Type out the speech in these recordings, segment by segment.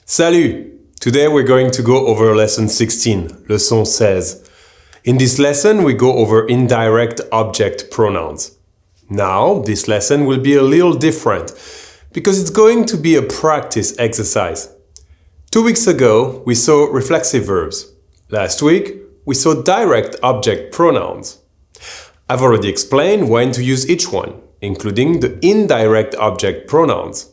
Salut! Today we're going to go over lesson 16, leçon 16. In this lesson we go over indirect object pronouns. Now this lesson will be a little different because it's going to be a practice exercise. 2 weeks ago we saw reflexive verbs. Last week we saw direct object pronouns. I've already explained when to use each one, including the indirect object pronouns.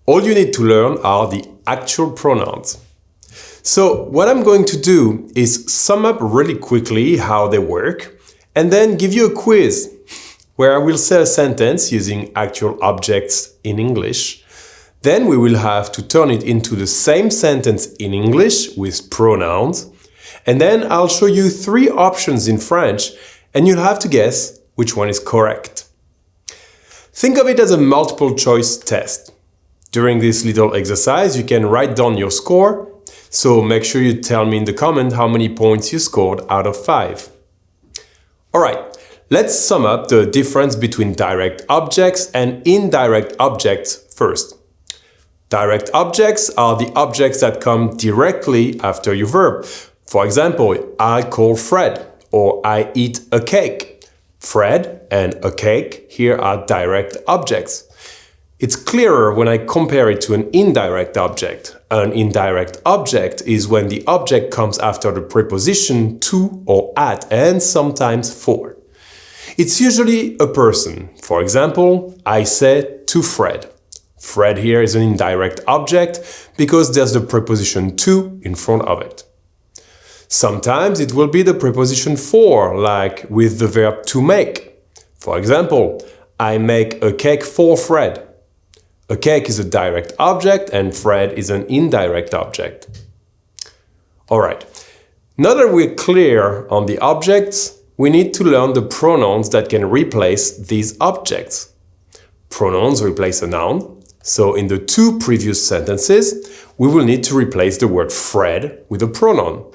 All you need to learn are the actual pronouns. So what I'm going to do is sum up really quickly how they work and then give you a quiz where I will say a sentence using actual objects in English. Then we will have to turn it into the same sentence in English with pronouns. And then I'll show you 3 options in French and you'll have to guess which one is correct. Think of it as a multiple choice test. During this little exercise, you can write down your score, so make sure you tell me in the comment how many points you scored out of 5. Alright, let's sum up the difference between direct objects and indirect objects first. Direct objects are the objects that come directly after your verb. For example, I call Fred or I eat a cake. Fred and a cake here are direct objects. It's clearer when I compare it to an indirect object. An indirect object is when the object comes after the preposition to or at and sometimes for. It's usually a person. For example, I say to Fred. Fred here is an indirect object because there's the preposition to in front of it. Sometimes it will be the preposition for, like with the verb to make. For example, I make a cake for Fred. A cake is a direct object and Fred is an indirect object. Alright, now that we're clear on the objects, we need to learn the pronouns that can replace these objects. Pronouns replace a noun, so in the 2 previous sentences, we will need to replace the word Fred with a pronoun.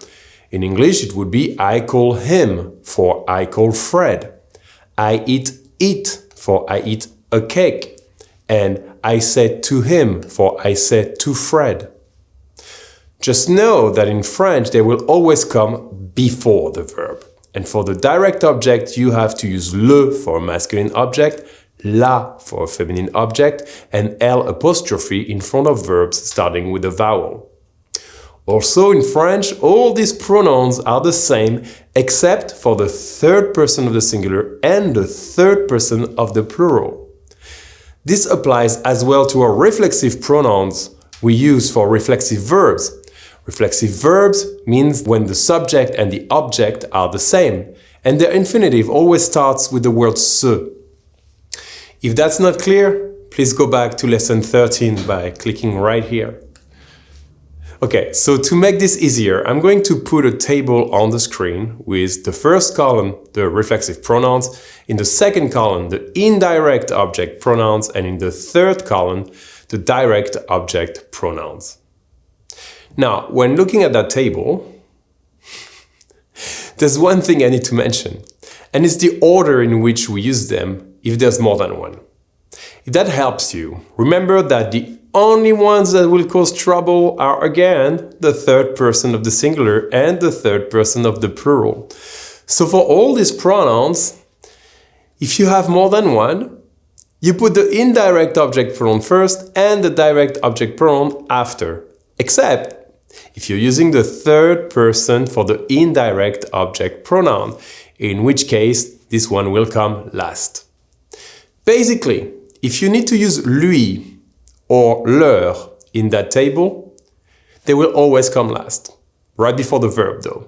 In English, it would be I call him for I call Fred. I eat it for I eat a cake. And I said to him for I said to Fred. Just know that in French they will always come before the verb. And for the direct object you have to use le for a masculine object, la for a feminine object, and L apostrophe in front of verbs starting with a vowel. Also in French all these pronouns are the same except for the third person of the singular and the third person of the plural. This applies as well to our reflexive pronouns we use for reflexive verbs. Reflexive verbs means when the subject and the object are the same, and their infinitive always starts with the word se. If that's not clear, please go back to lesson 13 by clicking right here. Okay, so to make this easier, I'm going to put a table on the screen with the first column, the reflexive pronouns, in the second column, the indirect object pronouns, and in the third column, the direct object pronouns. Now, when looking at that table, there's one thing I need to mention, and it's the order in which we use them if there's more than one. If that helps you, remember that the only ones that will cause trouble are again the third person of the singular and the third person of the plural. So for all these pronouns, if you have more than one, you put the indirect object pronoun first and the direct object pronoun after, except if you're using the third person for the indirect object pronoun, in which case this one will come last. Basically, if you need to use lui or leur in that table, they will always come last, right before the verb though.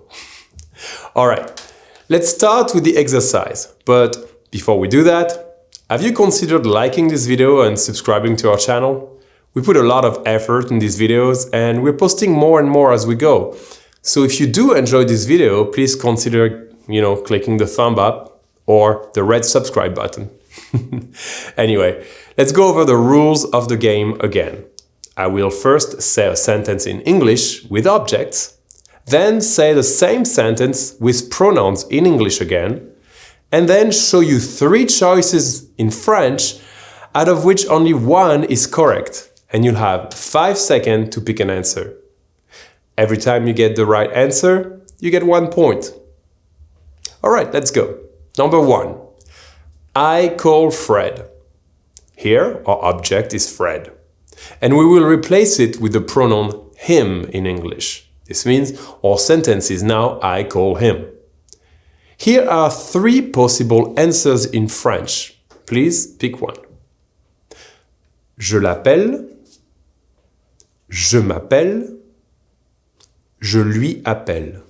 Alright, let's start with the exercise, but before we do that, have you considered liking this video and subscribing to our channel? We put a lot of effort in these videos and we're posting more and more as we go. So if you do enjoy this video, please consider, clicking the thumb up or the red subscribe button. Anyway, let's go over the rules of the game again. I will first say a sentence in English with objects, then say the same sentence with pronouns in English again, and then show you 3 choices in French, out of which only one is correct. and you'll have 5 seconds to pick an answer. Every time you get the right answer, you get 1 point. Alright, let's go. Number 1. I call Fred. Here, our object is Fred. And we will replace it with the pronoun him in English. This means our sentence is now I call him. Here are 3 possible answers in French. Please pick one. Je l'appelle, je m'appelle, je lui appelle.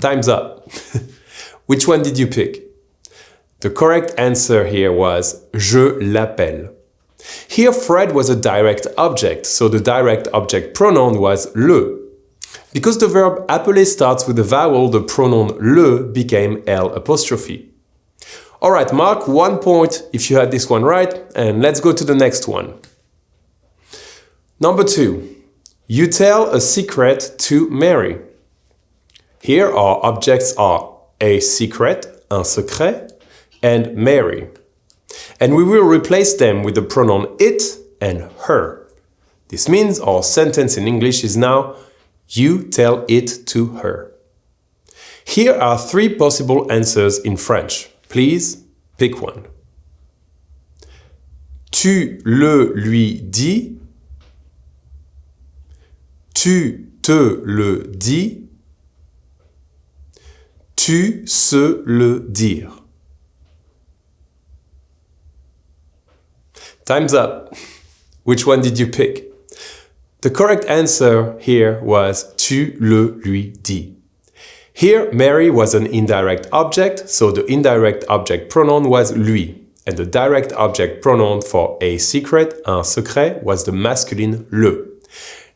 Time's up. Which one did you pick? The correct answer here was je l'appelle. Here Fred was a direct object, so the direct object pronoun was le. Because the verb appeler starts with a vowel, the pronoun le became L apostrophe. Alright, mark 1 point if you had this one right, and let's go to the next one. Number 2. You tell a secret to Mary. Here our objects are a secret, un secret, and Mary. And we will replace them with the pronoun it and her. This means our sentence in English is now you tell it to her. Here are 3 possible answers in French. Please pick one. Tu le lui dis. Tu te le dis. Tu se le dire. Time's up. Which one did you pick? The correct answer here was tu le lui dis. Here, Mary was an indirect object, so the indirect object pronoun was lui, and the direct object pronoun for a secret, un secret, was the masculine le.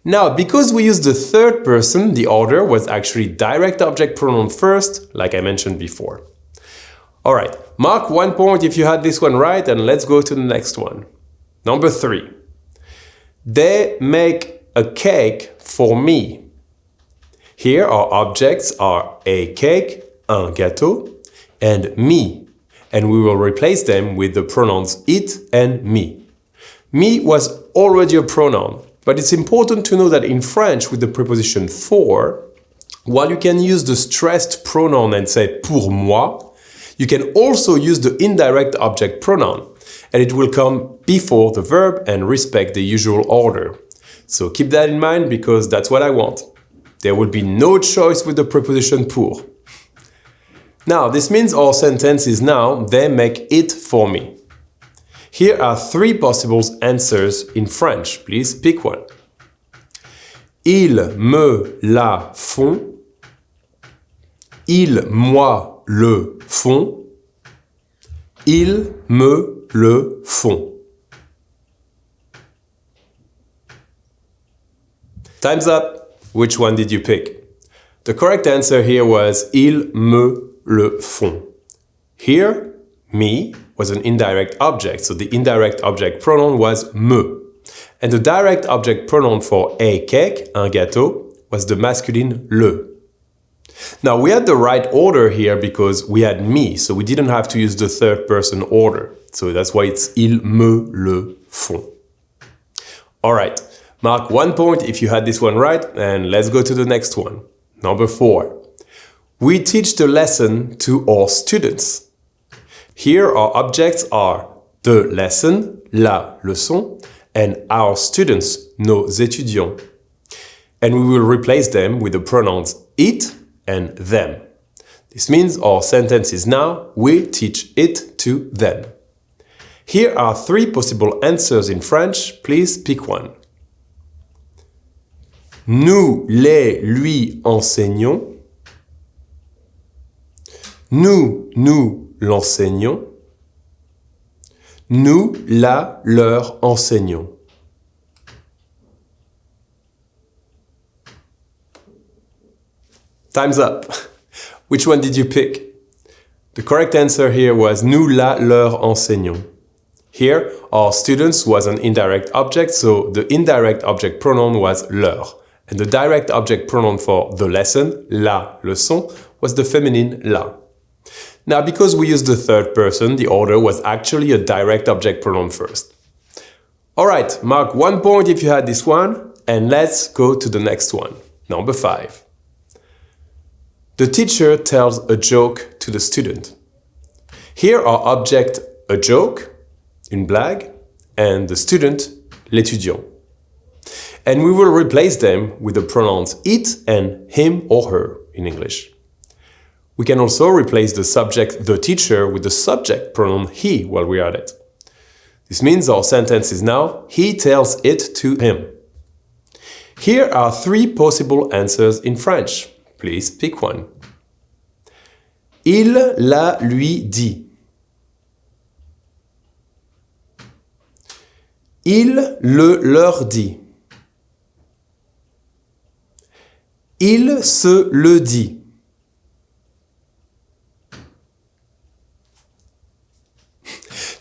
Now, because we used the third person, the order was actually direct object pronoun first, like I mentioned before. Alright, mark 1 point if you had this one right, and let's go to the next one. Number 3. They make a cake for me. Here our objects are a cake, un gâteau, and me, and we will replace them with the pronouns it and me. Me was already a pronoun, but it's important to know that in French with the preposition for, while you can use the stressed pronoun and say pour moi, you can also use the indirect object pronoun, and it will come before the verb and respect the usual order. So keep that in mind because that's what I want. There will be no choice with the preposition pour. Now, this means our sentence is now, they make it for me. Here are 3 possible answers in French. Please pick one. Ils me la font. Ils moi le font. Ils me le font. Time's up. Which one did you pick? The correct answer here was ils me le font. Here, me was an indirect object, so the indirect object pronoun was me. And the direct object pronoun for a cake, un gâteau, was the masculine le. Now we had the right order here because we had me, so we didn't have to use the third person order. So that's why it's ils me le font. Alright. Mark 1 point if you had this one right, and let's go to the next one. Number 4. We teach the lesson to our students. Here our objects are the lesson, la leçon, and our students, nos étudiants. And we will replace them with the pronouns it and them. This means our sentence is now, we teach it to them. Here are 3 possible answers in French. Please pick one. Nous les lui enseignons. Nous l'enseignons. Nous la leur enseignons. Time's up. Which one did you pick? The correct answer here was nous la leur enseignons. Here, our students was an indirect object, so the indirect object pronoun was leur. And the direct object pronoun for the lesson, la leçon, was the feminine la. Now, because we used the third person, the order was actually a direct object pronoun first. Alright, mark 1 point if you had this one, and let's go to the next one. Number 5. The teacher tells a joke to the student. Here are object a joke, une blague, and the student, l'étudiant. And we will replace them with the pronouns it and him or her in English. We can also replace the subject, the teacher, with the subject pronoun he while we are at it. This means our sentence is now, he tells it to him. Here are 3 possible answers in French. Please pick one. Il la lui dit. Il le leur dit. Il se le dit.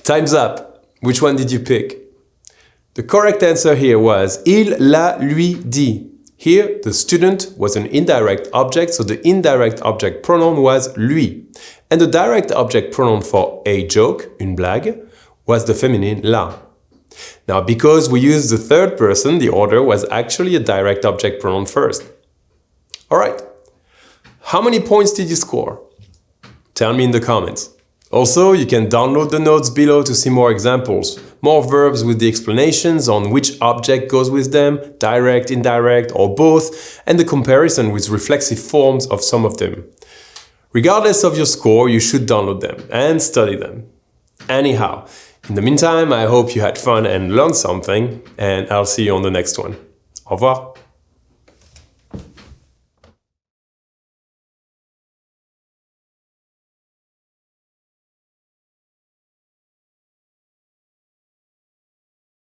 Time's up. Which one did you pick? The correct answer here was il la lui dit. Here, the student was an indirect object, so the indirect object pronoun was lui. And the direct object pronoun for a joke, une blague, was the feminine la. Now, because we used the third person, the order was actually a direct object pronoun first. Alright. How many points did you score? Tell me in the comments. Also, you can download the notes below to see more examples, more verbs with the explanations on which object goes with them, direct, indirect, or both, and the comparison with reflexive forms of some of them. Regardless of your score, you should download them and study them. Anyhow, in the meantime, I hope you had fun and learned something, and I'll see you on the next one. Au revoir!